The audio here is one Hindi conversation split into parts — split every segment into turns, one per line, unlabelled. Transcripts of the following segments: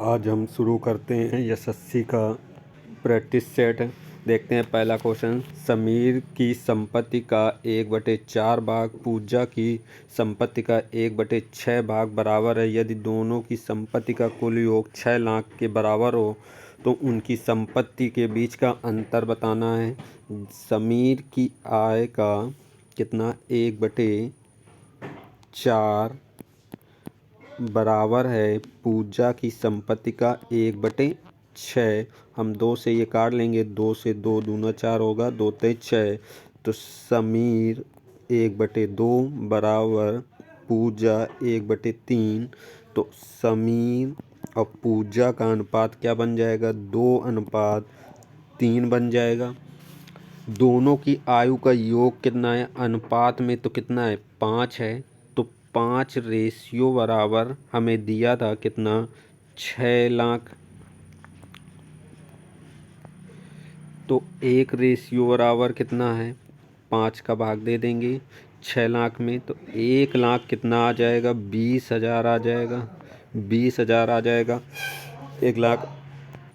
आज हम शुरू करते हैं यशस्वी का प्रैक्टिस सेट। देखते हैं पहला क्वेश्चन। समीर की संपत्ति का 1/4 भाग पूजा की संपत्ति का 1/6 भाग बराबर है। यदि दोनों की संपत्ति का कुल योग 6 लाख के बराबर हो तो उनकी संपत्ति के बीच का अंतर बताना है। समीर की आय का कितना 1/4 बराबर है पूजा की संपत्ति का 1/6। हम 2 से ये काट लेंगे, 2 से 2 दूना 4 होगा, 2 तेईस 6। तो समीर 1/2 बराबर पूजा 1/3। तो समीर और पूजा का अनुपात क्या बन जाएगा? 2:3 बन जाएगा। दोनों की आयु का योग कितना है? अनुपात में तो कितना है? 5 है। तो 5 रेशियो बराबर हमें दिया था कितना? 6 लाख। तो 1 रेशियो बराबर कितना है? 5 का भाग दे देंगे 6 लाख में, तो 1 लाख कितना आ जाएगा? 20,000 आ जाएगा। 20,000 आ जाएगा। 1 लाख।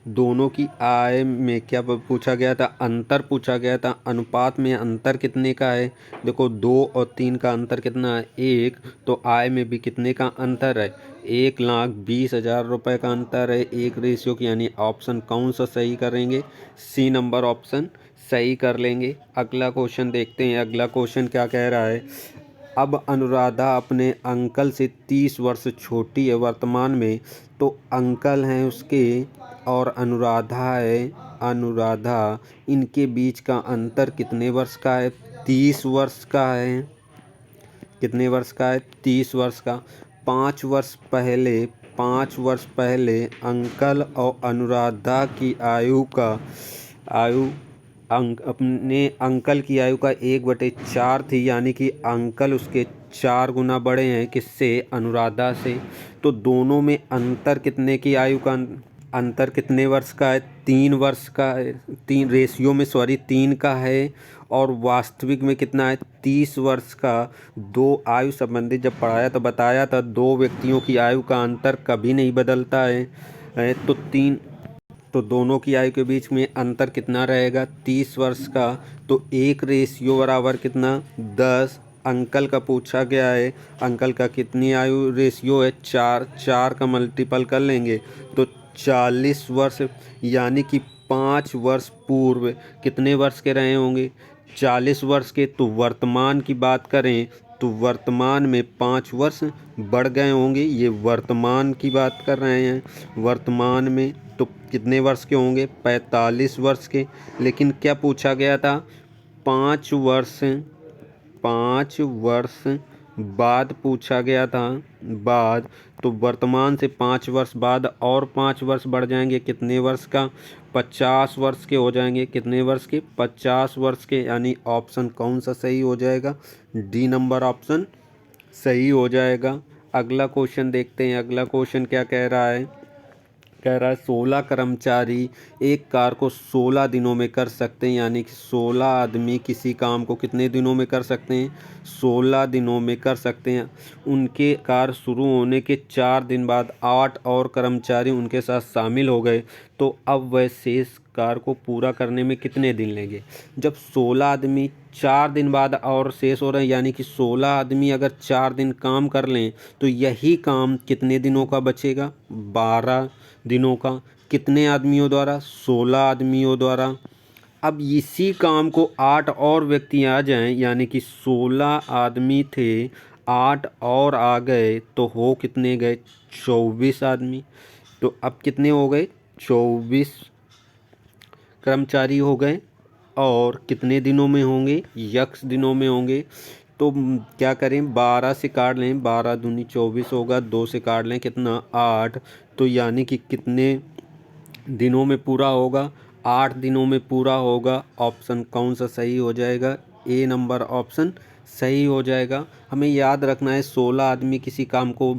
दोनों की आय में क्या पूछा गया था? अंतर पूछा गया था। अनुपात में अंतर कितने का है? देखो 2 और 3 का अंतर कितना है? 1। तो आय में भी कितने का अंतर है? 1,20,000 रुपये का अंतर है। 1 रेशियो की, यानी ऑप्शन कौन सा सही करेंगे? सी नंबर ऑप्शन सही कर लेंगे। अगला क्वेश्चन देखते हैं। अगला क्वेश्चन क्या कह रहा है? अब अनुराधा अपने अंकल से 30 वर्ष छोटी है वर्तमान में। तो अंकल हैं उसके और अनुराधा है। अनुराधा, इनके बीच का अंतर कितने वर्ष का है? 30 वर्ष का है। कितने वर्ष का है? 30 वर्ष का। 5 वर्ष पहले अंकल और अनुराधा की अपने अंकल की आयु का 1/4 थी, यानी कि अंकल उसके 4 गुना बड़े हैं। किससे? अनुराधा से। तो दोनों में अंतर कितने की आयु का अंतर कितने वर्ष का है? 3 वर्ष का है। 3 रेशियो में 3 का है। और वास्तविक में कितना है? 30 वर्ष का। दो आयु संबंधी जब पढ़ाया तो बताया था 2 व्यक्तियों की आयु का अंतर कभी नहीं बदलता है। तो दोनों की आयु के बीच में अंतर कितना रहेगा? 30 वर्ष का। तो 1 रेशियो बराबर कितना? 10। अंकल का पूछा गया है। अंकल का कितनी आयु रेशियो है? 4। 4 का मल्टीपल कर लेंगे तो 40 वर्ष, यानी कि 5 वर्ष पूर्व कितने वर्ष के रहे होंगे? 40 वर्ष के। तो वर्तमान की बात करें तो वर्तमान में 5 वर्ष बढ़ गए होंगे। ये वर्तमान की बात कर रहे हैं। वर्तमान में तो कितने वर्ष के होंगे? 45 वर्ष के। लेकिन क्या पूछा गया था? 5 वर्ष बाद पूछा गया था। बाद। तो वर्तमान से 5 वर्ष बाद और 5 वर्ष बढ़ जाएंगे। कितने वर्ष का? 50 वर्ष के हो जाएंगे। कितने वर्ष के? 50 वर्ष के। यानी ऑप्शन कौन सा सही हो जाएगा? डी नंबर ऑप्शन सही हो जाएगा। अगला क्वेश्चन देखते हैं। अगला क्वेश्चन क्या कह रहा है? कह रहा है 16 कर्मचारी एक कार को 16 दिनों में कर सकते हैं, यानी कि 16 आदमी किसी काम को कितने दिनों में कर सकते हैं? 16 दिनों में कर सकते हैं। उनके कार शुरू होने के 4 दिन बाद 8 और कर्मचारी उनके साथ शामिल हो गए, तो अब वह शेष कार को पूरा करने में कितने दिन लेंगे? जब 16 आदमी 4 दिन बाद और शेष हो रहे हैं, यानी कि 16 आदमी अगर 4 दिन काम कर लें तो यही काम कितने दिनों का बचेगा? 12 दिनों का। कितने आदमियों द्वारा? 16 आदमियों द्वारा। अब इसी काम को 8 और व्यक्ति आ जाएं, यानी कि 16 आदमी थे, 8 और आ गए, तो हो कितने गए? 24 आदमी। तो अब कितने हो गए? 24 कर्मचारी हो गए। और कितने दिनों में होंगे? यक्स दिनों में होंगे। तो क्या करें? 12 से काट लें, 12 दूनी 24 होगा। 2 से काट लें, कितना? 8। तो यानी कि कितने दिनों में पूरा होगा? 8 दिनों में पूरा होगा। ऑप्शन कौन सा सही हो जाएगा? ए नंबर ऑप्शन सही हो जाएगा। हमें याद रखना है 16 आदमी किसी काम को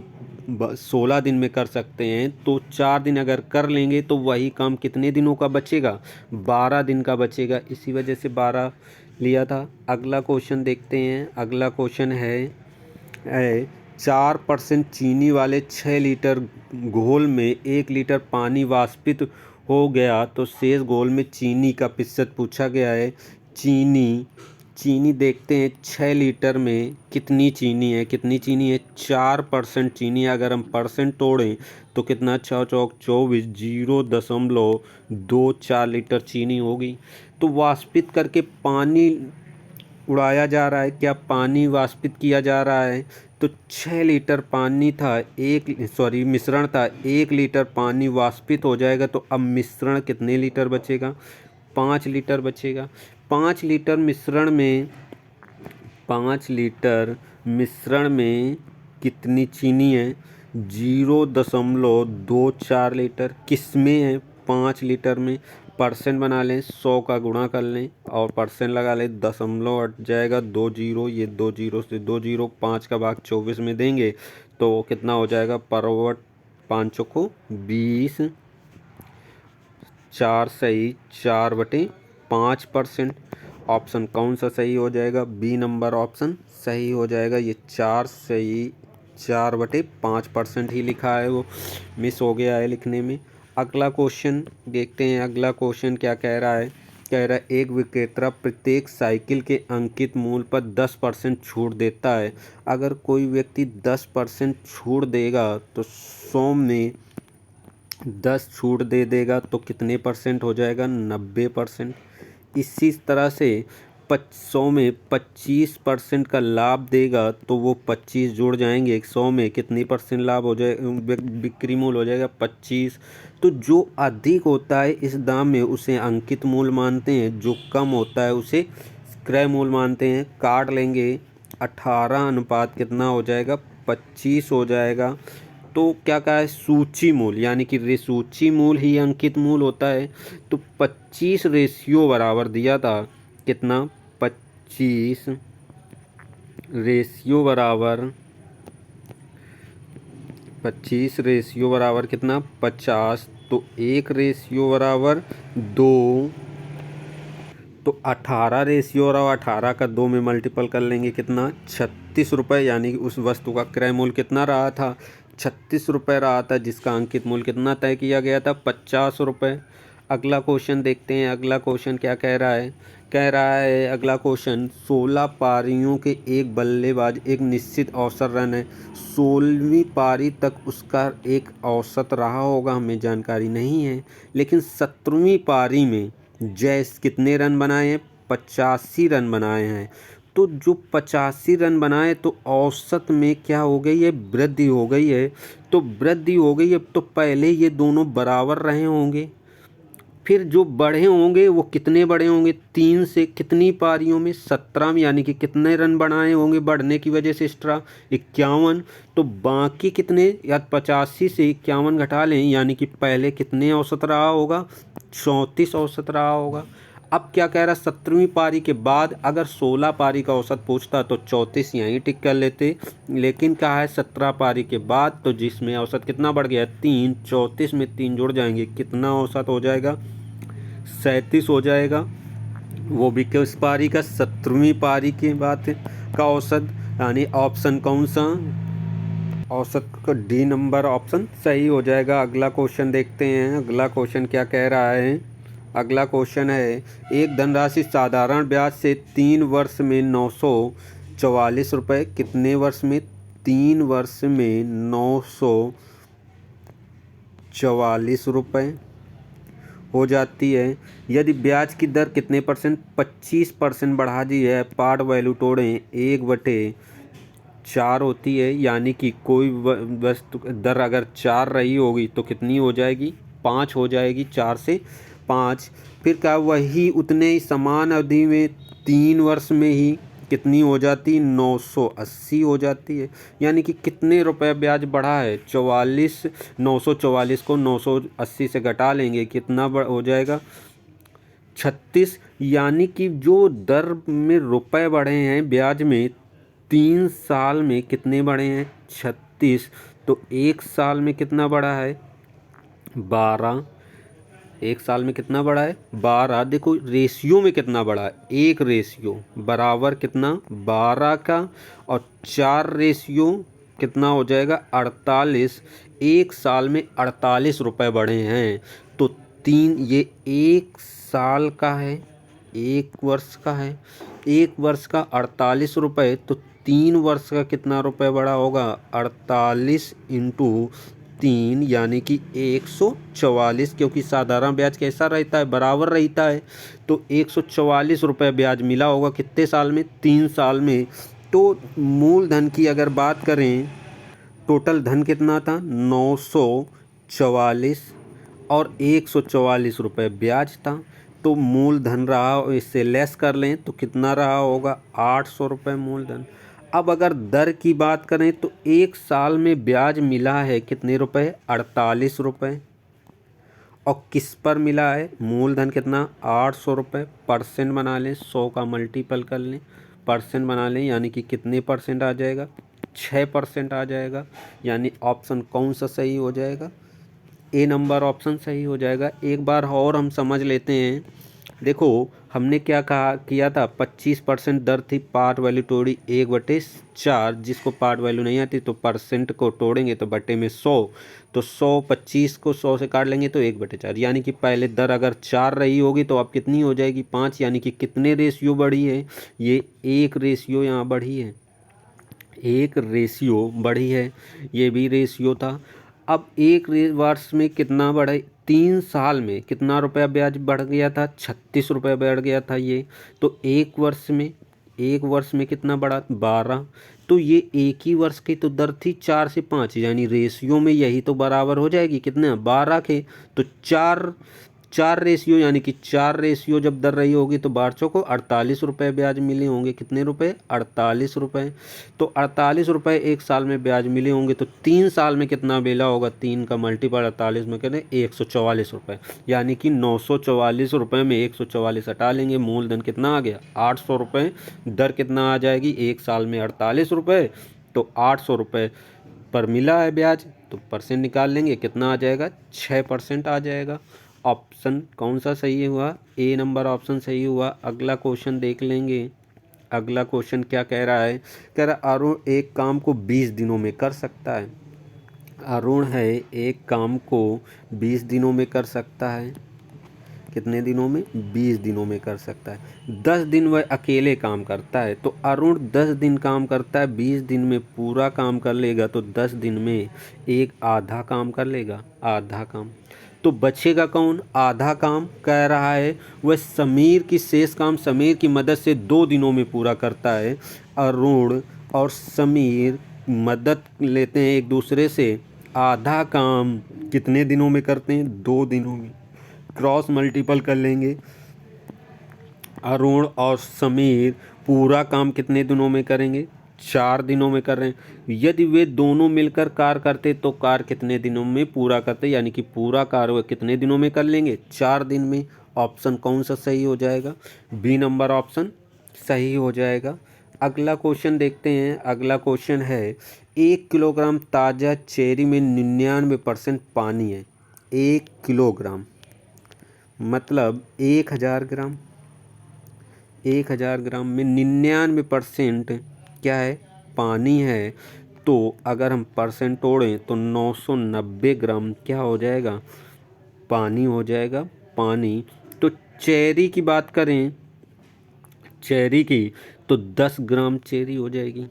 16 दिन में कर सकते हैं, तो 4 दिन अगर कर लेंगे तो वही काम कितने दिनों का बचेगा? 12 दिन का बचेगा। इसी वजह से 12 लिया था। अगला क्वेश्चन देखते हैं। अगला क्वेश्चन है 4% चीनी वाले 6 लीटर घोल में 1 लीटर पानी वाष्पित हो गया तो शेष घोल में चीनी का प्रतिशत पूछा गया है। चीनी देखते हैं 6 लीटर में कितनी चीनी है। कितनी चीनी है? 4% चीनी है। अगर हम परसेंट तोड़ें तो कितना? 6 चौक 24, 0.24 लीटर चीनी होगी। तो वाष्पित करके पानी उड़ाया जा रहा है, क्या पानी वाष्पित किया जा रहा है? तो 6 लीटर पानी था, मिश्रण था, 1 लीटर पानी वाष्पित हो जाएगा तो अब मिश्रण कितने लीटर बचेगा? 5 लीटर बचेगा। 5 लीटर मिश्रण में 5 लीटर मिश्रण में कितनी चीनी है? 0.24 लीटर। किस में है? 5 लीटर में। परसेंट बना लें, 100 का गुणा कर लें और परसेंट लगा लें, दशमलव हट जाएगा, 2 जीरो, ये 2 जीरो से 2 जीरो, 5 का भाग 24 में देंगे तो कितना हो जाएगा? परवट 5 को 20, 4 सही, 4/5%। ऑप्शन कौन सा सही हो जाएगा? बी नंबर ऑप्शन सही हो जाएगा। ये 4 सही, 4/5% ही लिखा है, वो मिस हो गया है लिखने में। अगला क्वेश्चन देखते हैं। अगला क्वेश्चन क्या कह रहा है? कह रहा है एक विक्रेता प्रत्येक साइकिल के अंकित मूल्य पर 10% छूट देता है। अगर कोई व्यक्ति 10% छूट देगा तो 100 में 10 छूट दे देगा तो कितने परसेंट हो जाएगा? 90%। इसी तरह से 100 में 25% का लाभ देगा तो वो 25 जुड़ जाएंगे। 100 में कितनी परसेंट लाभ हो जाए? बिक्री मूल्य हो जाएगा 25। तो जो अधिक होता है इस दाम में उसे अंकित मूल्य मानते हैं, जो कम होता है उसे क्रय मूल्य मानते हैं। काट लेंगे, 18 अनुपात कितना हो जाएगा? 25 हो जाएगा। तो क्या कहा है? सूची मूल्य, यानी कि सूची मूल्य ही अंकित मूल्य होता है। तो 25 रेशियो बराबर दिया था कितना? 25 रेशियो बराबर 25 रेशियो बराबर कितना? 50। तो 1 रेशियो बराबर 2। तो 18 रेशियो और 18 का 2 में मल्टीपल कर लेंगे, कितना? 36 रुपये। यानी कि उस वस्तु का क्रय मूल्य कितना रहा था? 36 रुपये रहा था, जिसका अंकित मूल्य कितना तय किया गया था? 50 रुपये। अगला क्वेश्चन देखते हैं। अगला क्वेश्चन क्या कह रहा है? कह रहा है अगला क्वेश्चन, 16 पारियों के एक बल्लेबाज एक निश्चित औसत रन है। 16वीं पारी तक उसका एक औसत रहा होगा, हमें जानकारी नहीं है। लेकिन 17वीं पारी में जैस कितने रन बनाए हैं? 85 रन बनाए हैं। तो जो 85 रन बनाए तो औसत में क्या हो गई है? वृद्धि हो गई है। तो वृद्धि हो गई है तो पहले ये दोनों बराबर रहे होंगे, फिर जो बढ़े होंगे वो कितने बढ़े होंगे? 3 से कितनी पारियों में? 17 में। यानी कि कितने रन बनाए होंगे बढ़ने की वजह से एक्स्ट्रा? 51। तो बाकी कितने, या 85 से 51 घटा लें, यानी कि पहले कितने औसत रहा होगा? 34 औसत रहा होगा। अब क्या कह रहा? 17वीं पारी के बाद अगर 16 पारी का औसत पूछता तो 34 यहीं टिक कर लेते, लेकिन कहा है 17 पारी के बाद, तो जिसमें औसत कितना बढ़ गया? 3। 34 में 3 जुड़ जाएंगे, कितना औसत हो जाएगा? 37 हो जाएगा। वो भी किस पारी का? 17वीं पारी की बात का औसत। यानी ऑप्शन कौन सा? औसत का डी नंबर ऑप्शन सही हो जाएगा। अगला क्वेश्चन देखते हैं। अगला क्वेश्चन क्या कह रहा है? अगला क्वेश्चन है, एक धनराशि साधारण ब्याज से 3 वर्ष में 944 रुपये, कितने वर्ष में? 3 वर्ष में 944 रुपये हो जाती है। यदि ब्याज की दर कितने परसेंट? 25% बढ़ा दी है। पार्ट वैल्यू तोड़ें, 1/4 होती है। यानी कि कोई वस्तु दर अगर 4 रही होगी तो कितनी हो जाएगी? 5 हो जाएगी। 4 से 5। फिर क्या वही उतने ही समान अवधि में 3 वर्ष में ही कितनी हो जाती? 980 हो जाती है। यानी कि कितने रुपए ब्याज बढ़ा है? 44। 944 को 980 से घटा लेंगे, कितना हो जाएगा? 36। यानी कि जो दर में रुपए बढ़े हैं ब्याज में, 3 साल में कितने बढ़े हैं? 36। तो 1 साल में कितना बढ़ा है? 12। 1 साल में कितना बढ़ा है? 12। देखो रेशियो में कितना बढ़ा है? 1 रेशियो बराबर कितना? 12 का, और 4 रेशियो कितना हो जाएगा 48, एक साल में 48 रुपये बढ़े हैं। तो तीन, ये एक साल का है, एक वर्ष का है, एक वर्ष का 48 रुपये, तो 3 वर्ष का कितना रुपये बढ़ा होगा 48 इंटू 3 यानी कि 144, क्योंकि साधारण ब्याज कैसा रहता है, बराबर रहता है। तो 144 रुपये ब्याज मिला होगा कितने साल में, 3 साल में। तो मूलधन की अगर बात करें, टोटल धन कितना था 944 और 144 रुपये ब्याज था। तो मूलधन रहा, इससे लेस कर लें तो कितना रहा होगा 800 रुपये मूलधन। अब अगर दर की बात करें तो एक साल में ब्याज मिला है कितने रुपए 48 रुपये, और किस पर मिला है, मूलधन कितना 800 रुपये। परसेंट बना लें, 100 का मल्टीपल कर लें, परसेंट बना लें, यानी कि कितने परसेंट आ जाएगा 6% आ जाएगा। यानी ऑप्शन कौन सा सही हो जाएगा, ए नंबर ऑप्शन सही हो जाएगा। एक बार और हम समझ लेते हैं। देखो हमने क्या कहा किया था, 25% दर थी, पार्ट वैल्यू तोड़ी 1/4, जिसको पार्ट वैल्यू नहीं आती तो परसेंट को तोड़ेंगे तो बटे में 100, तो 100, 25 को 100 से काट लेंगे तो 1/4, यानी कि पहले दर अगर 4 रही होगी तो अब कितनी हो जाएगी 5, यानी कि कितने रेशियो बढ़ी है, ये एक रेशियो यहाँ बढ़ी है, एक रेशियो बढ़ी है, ये भी रेशियो था। अब एक वर्ष में कितना बढ़े, 3 साल में कितना रुपया ब्याज बढ़ गया था 36 रुपये बढ़ गया था ये। तो एक वर्ष में कितना बढ़ा 12। तो ये एक ही वर्ष की तो दर थी 4 से 5, यानी रेशियो में यही तो बराबर हो जाएगी कितने 12 के। तो चार चार रेशियो, यानी कि 4 रेशियो जब दर रही होगी तो बारचों को 48 रुपये ब्याज मिले होंगे, कितने रुपए 48 रुपये। तो 48 रुपये एक साल में ब्याज मिले होंगे, तो 3 साल में कितना मिला होगा, 3 का मल्टीपल 48 में करें 144 रुपये, यानी कि 944 रुपये में 144 हटा लेंगे, मूलधन कितना आ गया 800 रुपये। दर कितना आ जाएगी एक साल में 48 रुपये, तो 800 रुपये पर मिला है ब्याज, तो परसेंट निकाल लेंगे कितना आ जाएगा 6% आ जाएगा। ऑप्शन कौन सा सही हुआ, ए नंबर ऑप्शन सही हुआ। अगला क्वेश्चन देख लेंगे। अगला क्वेश्चन क्या कह रहा है, कह रहा अरुण एक काम को 20 दिनों में कर सकता है। अरुण है एक काम को 20 दिनों में कर सकता है, कितने दिनों में 20 दिनों में कर सकता है। 10 दिन वह अकेले काम करता है, तो अरुण 10 दिन काम करता है, 20 दिन में पूरा काम कर लेगा, तो 10 दिन में एक आधा काम कर लेगा, आधा काम। तो बचेगा कौन, आधा काम कह रहा है वह समीर की शेष काम समीर की मदद से 2 दिनों में पूरा करता है। अरुण और समीर मदद लेते हैं एक दूसरे से, आधा काम कितने दिनों में करते हैं 2 दिनों में, क्रॉस मल्टीपल कर लेंगे। अरुण और समीर पूरा काम कितने दिनों में करेंगे 4 दिनों में कर रहे हैं। यदि वे दोनों मिलकर कार्य करते तो कार्य कितने दिनों में पूरा करते, यानी कि पूरा कार्य वे कितने दिनों में कर लेंगे 4 दिन में। ऑप्शन कौन सा सही हो जाएगा, बी नंबर ऑप्शन सही हो जाएगा। अगला क्वेश्चन देखते हैं। अगला क्वेश्चन है 1 किलोग्राम ताज़ा चेरी में 99% पानी है। 1 किलोग्राम मतलब 1000 ग्राम, 1000 ग्राम में 99% क्या है पानी है। तो अगर हम परसेंट तोड़ें तो 990 ग्राम क्या हो जाएगा पानी हो जाएगा, पानी। तो चेरी की बात करें, चेरी की, तो 10 ग्राम चेरी हो जाएगी,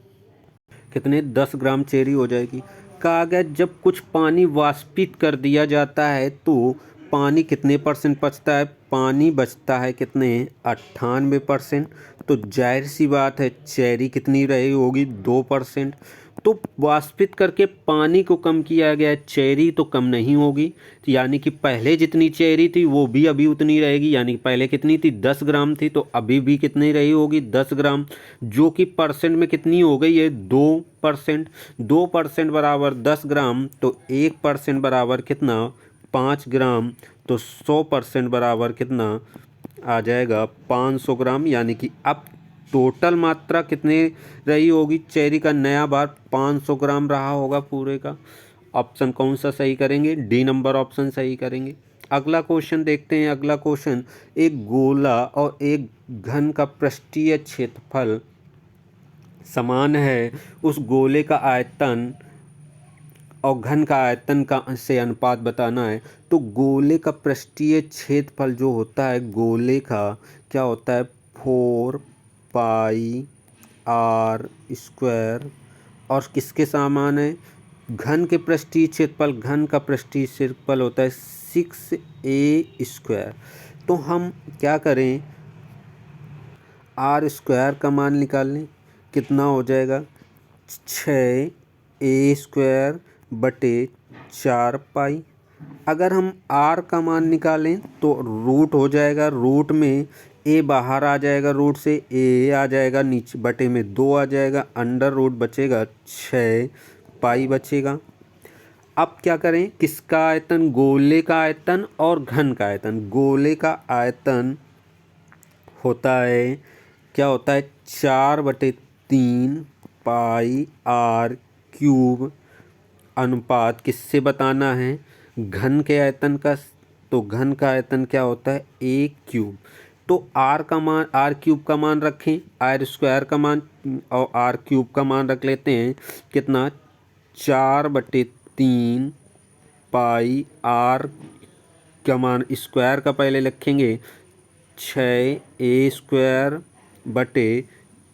कितने 10 ग्राम चेरी हो जाएगी। कहा गया जब कुछ पानी वाष्पित कर दिया जाता है तो पानी कितने परसेंट बचता है, पानी बचता है कितने 98%। तो जाहिर सी बात है चेरी कितनी रही होगी 2%। तो वाष्पित करके पानी को कम किया गया है, चेरी तो कम नहीं होगी, यानी कि पहले जितनी चेरी थी वो भी अभी उतनी रहेगी, यानी कि पहले कितनी थी 10 ग्राम थी, तो अभी भी कितनी रही होगी 10 ग्राम, जो कि परसेंट में कितनी हो गई है 2%। 2% बराबर 10 ग्राम, तो 1% बराबर कितना 5 ग्राम, तो 100% बराबर कितना आ जाएगा 500 ग्राम, यानी कि अब टोटल मात्रा कितनी रही होगी चेरी का नया बार 500 ग्राम रहा होगा पूरे का। ऑप्शन कौन सा सही करेंगे, डी नंबर ऑप्शन सही करेंगे। अगला क्वेश्चन देखते हैं। अगला क्वेश्चन एक गोला और एक घन का पृष्ठीय क्षेत्रफल समान है उस गोले का आयतन और घन का आयतन का से अनुपात बताना है। तो गोले का पृष्ठीय क्षेत्रफल जो होता है गोले का क्या होता है 4 पाई r² और किसके समान है घन के पृष्ठीय क्षेत्रफल घन का पृष्ठीय क्षेत्रफल होता है 6a²। तो हम क्या करें r² का मान निकाल लें कितना हो जाएगा 6a² बटे 4 पाई। अगर हम r का मान निकालें तो रूट हो जाएगा, रूट में a बाहर आ जाएगा, रूट से a आ जाएगा, नीचे बटे में 2 आ जाएगा, अंडर रूट बचेगा 6 पाई बचेगा। अब क्या करें किसका आयतन गोले का आयतन और घन का आयतन। गोले का आयतन होता है क्या होता है 4/3 पाई r³ अनुपात किससे बताना है घन के आयतन का। तो घन का आयतन क्या होता है a³। तो r³ का मान रखें r² का मान और r³ का मान रख लेते हैं कितना 4/3 पाई r का मान स्क्वायर का पहले लिखेंगे 6a² बटे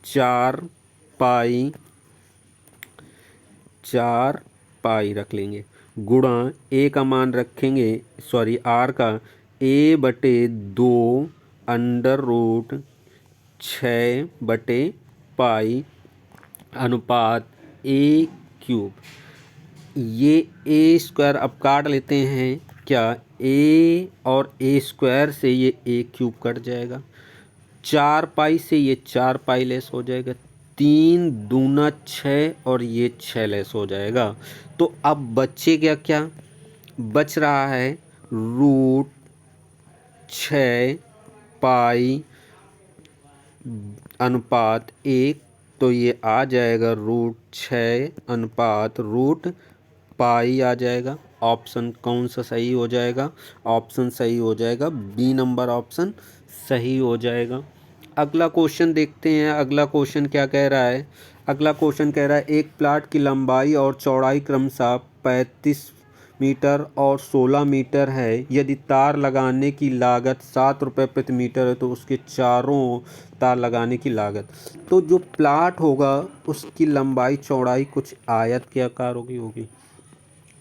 4 पाई रख लेंगे गुणा a का मान रखेंगे r का a/2 अंडर रूट 6/पाई अनुपात a³। ये a² अब काट लेते हैं क्या a और a² से ये a³ कट जाएगा, 4 पाई से ये 4 पाई लेस हो जाएगा, 3 दूना 6 और ये 6 लेस हो जाएगा। तो अब बचेगा क्या बच रहा है रूट 6 पाई अनुपात 1। तो ये आ जाएगा रूट 6 अनुपात रूट पाई आ जाएगा। ऑप्शन कौन सा सही हो जाएगा ऑप्शन सही हो जाएगा बी नंबर ऑप्शन सही हो जाएगा। अगला क्वेश्चन देखते हैं। अगला क्वेश्चन क्या कह रहा है अगला क्वेश्चन कह रहा है एक प्लाट की लंबाई और चौड़ाई क्रमशः 35 मीटर और 16 मीटर है। यदि तार लगाने की लागत 7 रुपये प्रति मीटर है तो उसके चारों तार लगाने की लागत। तो जो प्लाट होगा उसकी लंबाई चौड़ाई कुछ आयत के आकार होगी।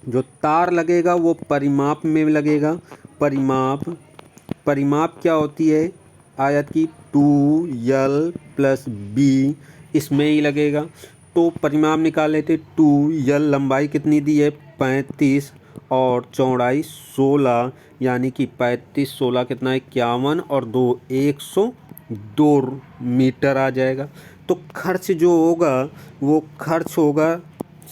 जो तार लगेगा वो परिमाप में लगेगा। परिमाप क्या होती है आयत की 2l+b इसमें ही लगेगा। तो परिमाप निकाल लेते 2l लंबाई कितनी दी है 35 और चौड़ाई 16 यानी कि 35 16 कितना है 51 और 2 102 मीटर आ जाएगा। तो खर्च जो होगा वो खर्च होगा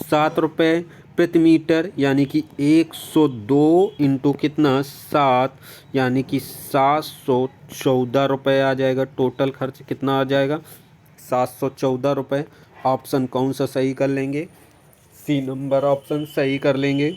7 रुपये प्रति मीटर यानी कि 102 इंटू कितना 7 यानी कि 714 रुपये आ जाएगा। टोटल खर्च कितना आ जाएगा 714 रुपये। ऑप्शन कौन सा सही कर लेंगे सी नंबर ऑप्शन सही कर लेंगे।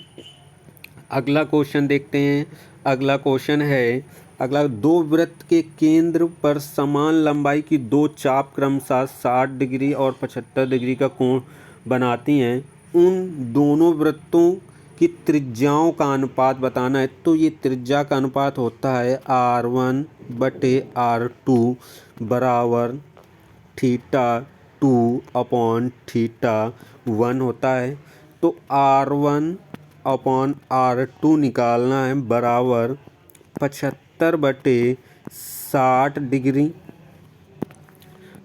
अगला क्वेश्चन देखते हैं। अगला क्वेश्चन है अगला दो वृत्त के केंद्र पर समान लंबाई की दो चाप क्रमशः 60 डिग्री और 75 डिग्री का कोण बनाती हैं। उन दोनों वृत्तों की त्रिज्याओं का अनुपात बताना है। तो ये त्रिज्या का अनुपात होता है r1/r2 बराबर θ2/θ1 होता है। तो r1/r2 निकालना है बराबर 75/60 डिग्री।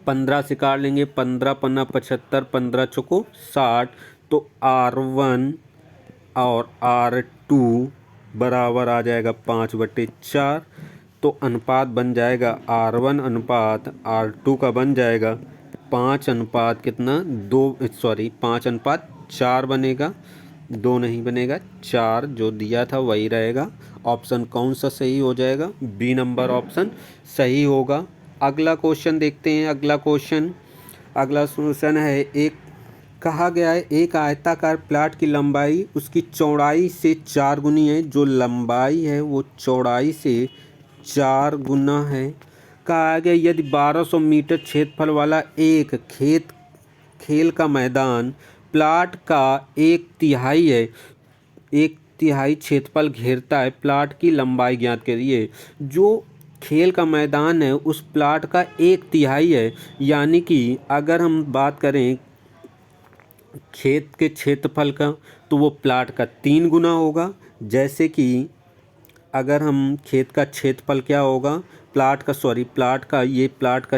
15 से काट लेंगे 15 पन्ना 75 15 चौको 60। तो r1 और r2 बराबर आ जाएगा 5/4। तो अनुपात बन जाएगा r1 अनुपात r2 का बन जाएगा 5 अनुपात कितना 5/4 बनेगा, 2 नहीं बनेगा 4 जो दिया था वही रहेगा। ऑप्शन कौन सा सही हो जाएगा बी नंबर ऑप्शन सही होगा। अगला क्वेश्चन देखते हैं। अगला क्वेश्चन है एक कहा गया है एक आयताकार प्लाट की लंबाई उसकी चौड़ाई से 4 गुनी है। जो लंबाई है वो चौड़ाई से 4 गुना है। कहा गया यदि 1200 मीटर क्षेत्रफल वाला एक खेत खेल का मैदान प्लाट का 1/3 है, 1/3 क्षेत्रफल घेरता है, प्लाट की लंबाई ज्ञात करिए। जो खेल का मैदान है उस प्लाट का 1/3 है, यानी कि अगर हम बात करें खेत के क्षेत्रफल का तो वो प्लाट का 3 गुना होगा। जैसे कि अगर हम खेत का क्षेत्रफल क्या होगा, प्लाट का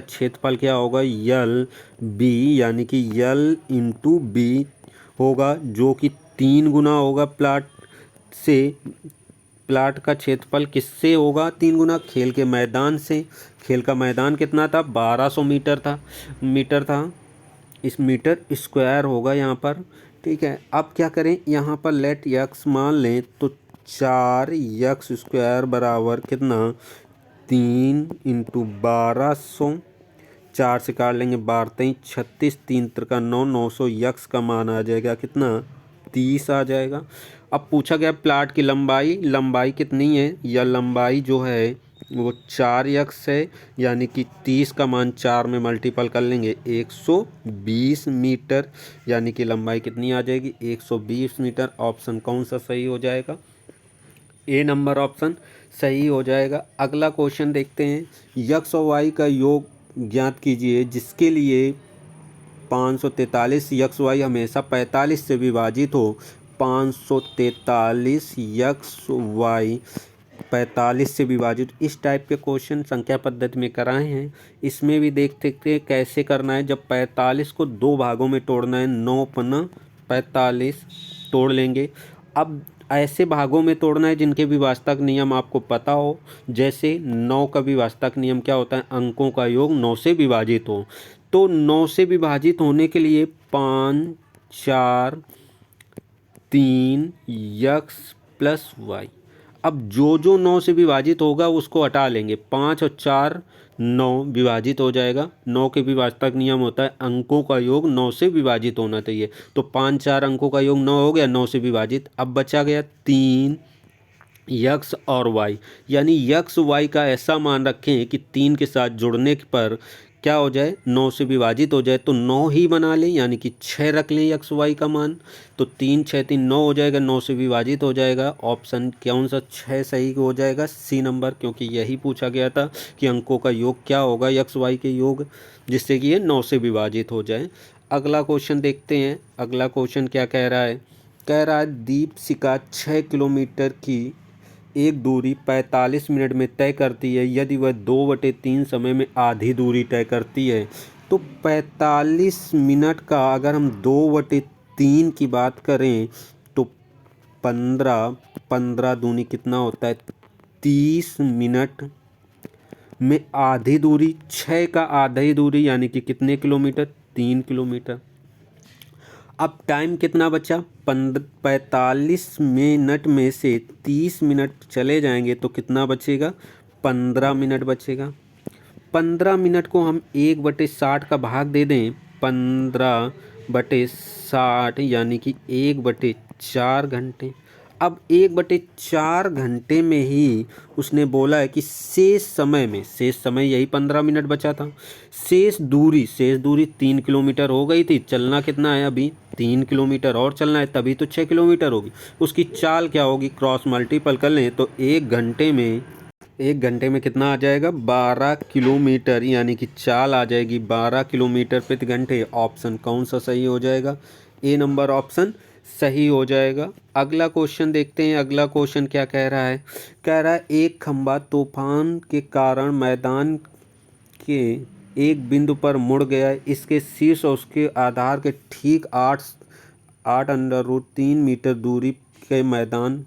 क्षेत्रफल क्या होगा, यल बी, यानी कि यल इंटू बी होगा, जो कि 3 गुना होगा प्लाट से। प्लाट का क्षेत्रफल किससे होगा 3 गुना, खेल के मैदान से। खेल का मैदान कितना था, 1200 मीटर था, इस मीटर स्क्वायर होगा यहाँ पर। ठीक है, अब क्या करें, यहाँ पर लेट यक्स मान लें तो 4x² बराबर कितना, 3 × 1200, 4 से काट लेंगे, 12×3 = 36, 3×3 = 9, 900 यक्स का मान आ जाएगा कितना, 30 आ जाएगा। अब पूछा गया प्लाट की लंबाई कितनी है, या लंबाई जो है वो 4x है, यानी कि 30 का मान 4 में मल्टीपल कर लेंगे 120 मीटर, यानी कि लंबाई कितनी आ जाएगी, 120 मीटर। ऑप्शन कौन सा सही हो जाएगा, ए नंबर ऑप्शन सही हो जाएगा। अगला क्वेश्चन देखते हैं, यक्स और वाई का योग ज्ञात कीजिए जिसके लिए 543 यक्स वाई हमेशा 45 से विभाजित हो। 543 यक्स वाई 45 से विभाजित, इस टाइप के क्वेश्चन संख्या पद्धति में कराए हैं। इसमें भी देख सकते हैं कैसे करना है। जब 45 को 2 भागों में तोड़ना है, 9×45 तोड़ लेंगे। अब ऐसे भागों में तोड़ना है जिनके विभाजक नियम आपको पता हो। जैसे 9 का विभाजक नियम क्या होता है, अंकों का योग 9 से विभाजित हो। तो 9 से विभाजित होने के लिए 5, 4, 3 यक्स प्लस वाई। अब जो 9 से विभाजित होगा उसको हटा लेंगे, 5 और 4 9 विभाजित हो जाएगा। 9 के विभाजक नियम होता है अंकों का योग 9 से विभाजित होना चाहिए। तो 5 4 अंकों का योग 9 हो गया, 9 से विभाजित। अब बचा गया 3 यक्स और वाई, यानी यक्स वाई का ऐसा मान रखें कि 3 के साथ जुड़ने पर क्या हो जाए, 9 से विभाजित हो जाए। तो 9 ही बना लें, यानी कि 6 रख लें यक्स वाई का मान। तो 3 6 3 9 हो जाएगा, 9 से विभाजित हो जाएगा। ऑप्शन कौन सा 6 सही हो जाएगा, सी नंबर, क्योंकि यही पूछा गया था कि अंकों का योग क्या होगा यक्स वाई के योग, जिससे कि ये 9 से विभाजित हो जाए। अगला क्वेश्चन देखते हैं। अगला क्वेश्चन क्या कह रहा है, कह रहा है दीपशिखा 6 किलोमीटर की एक दूरी 45 मिनट में तय करती है। यदि वह 2/3 समय में आधी दूरी तय करती है तो 45 मिनट का अगर हम 2/3 की बात करें तो 15 दूनी कितना होता है, 30 मिनट में आधी दूरी, 6 का आधी दूरी यानी कि कितने किलोमीटर, 3 किलोमीटर। अब टाइम कितना बचा, 45 मिनट में से 30 मिनट चले जाएंगे तो कितना बचेगा, 15 मिनट बचेगा। 15 मिनट को हम 1/60 का भाग दे दें, 15/60 यानी कि 1/4 घंटे। अब 1/4 घंटे में ही उसने बोला है कि शेष समय यही 15 मिनट बचा था। शेष दूरी 3 किलोमीटर हो गई थी। चलना कितना है, अभी 3 किलोमीटर और चलना है, तभी तो 6 किलोमीटर होगी। उसकी चाल क्या होगी, क्रॉस मल्टीपल कर लें तो 1 घंटे में कितना आ जाएगा, 12 किलोमीटर, यानी कि चाल आ जाएगी 12 किलोमीटर प्रति घंटे। ऑप्शन कौन सा सही हो जाएगा, ए नंबर ऑप्शन सही हो जाएगा। अगला क्वेश्चन देखते हैं। अगला क्वेश्चन क्या कह रहा है, कह रहा है एक खंभा तूफान के कारण मैदान के एक बिंदु पर मुड़ गया। इसके शीर्ष और उसके आधार के ठीक 8√3 मीटर दूरी के मैदान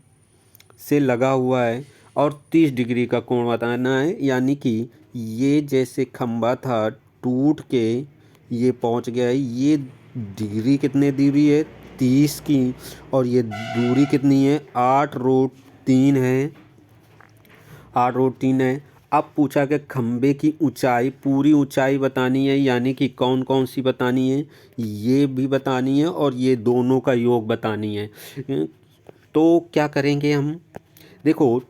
से लगा हुआ है और 30 डिग्री का कोण बताना है। यानी कि ये जैसे खंभा था टूट के ये पहुंच गया है, ये डिग्री कितने दूरी है, 30 की, और ये दूरी कितनी है, 8√3 है, 8√3 है। अब पूछा कि खंबे की ऊंचाई, पूरी ऊंचाई बतानी है, यानी कि कौन कौन सी बतानी है, ये भी बतानी है और ये दोनों का योग बतानी है। तो क्या करेंगे हम, देखो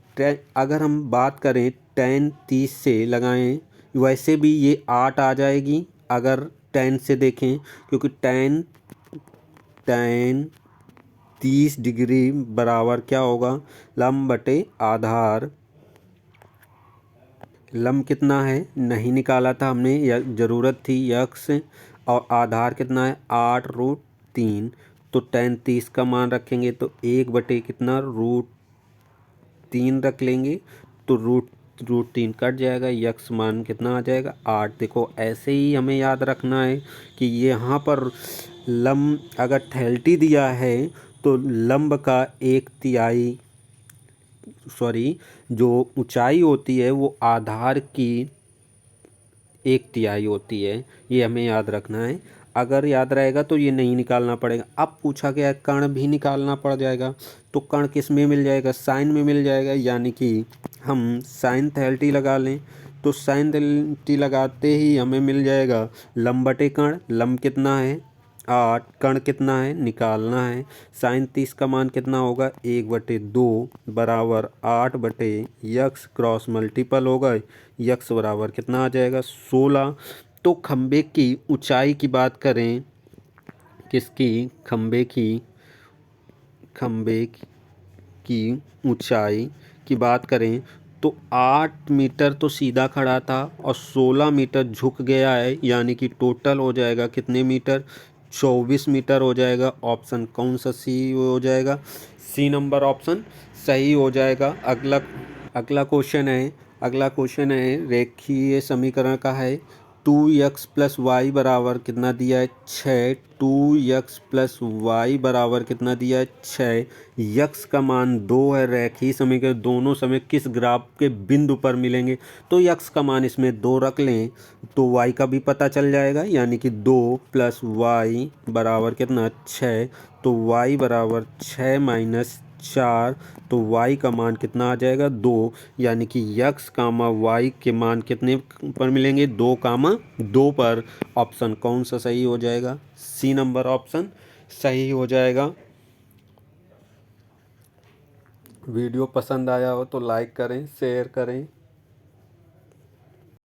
अगर हम बात करें tan 30 से लगाएं, वैसे भी ये 8 आ जाएगी। अगर टेन से देखें, क्योंकि टेन टेन 30 डिग्री बराबर क्या होगा, लंब बटे आधार। लंब कितना है नहीं निकाला था हमने, या ज़रूरत थी यक्स, और आधार कितना है 8√3। तो टेन 30 का मान रखेंगे तो 1 बटे कितना √3 रख लेंगे, तो √3 कट जाएगा, यक्स मान कितना आ जाएगा 8। देखो ऐसे ही हमें याद रखना है कि यहाँ पर लंब अगर 30 दिया है तो लंब का 1/3, सॉरी, जो ऊंचाई होती है वो आधार की 1/3 होती है, ये हमें याद रखना है। अगर याद रहेगा तो ये नहीं निकालना पड़ेगा। अब पूछा गया है कर्ण भी निकालना पड़ जाएगा, तो कर्ण किस में मिल जाएगा, साइन में मिल जाएगा, यानी कि हम साइन 30 लगा लें। तो साइन 30 लगाते ही हमें मिल जाएगा लंब बटे कर्ण। लंब कितना है 8, कर्ण कितना है निकालना है। साइन 30 का मान कितना होगा 1/2 बराबर 8 बटे यक्स क्रॉस मल्टीपल होगा, यक्स बराबर कितना आ जाएगा 16। तो खंबे की ऊंचाई की बात करें, किसकी, खंबे की ऊंचाई की बात करें तो 8 मीटर तो सीधा खड़ा था और 16 मीटर झुक गया है, यानी कि टोटल हो जाएगा कितने मीटर, 24 मीटर हो जाएगा। ऑप्शन कौन सा सी हो जाएगा, सी नंबर ऑप्शन सही हो जाएगा। अगला क्वेश्चन है रेखीय समीकरण का है। 2x+y बराबर कितना दिया है 6, 2x+y बराबर कितना दिया है 6, यक्स का मान 2 है। रेखीय समीकरण दोनों समय किस ग्राफ के बिंदु पर मिलेंगे, तो यक्स का मान इसमें 2 रख लें तो y का भी पता चल जाएगा, यानी कि 2+y बराबर कितना 6, तो y बराबर 6-4, तो y का मान कितना आ जाएगा 2, यानी कि यक्स कामा y के मान कितने पर मिलेंगे 2, पर। ऑप्शन कौन सा सही हो जाएगा, सी नंबर ऑप्शन सही हो जाएगा। वीडियो पसंद आया हो तो लाइक करें, शेयर करें।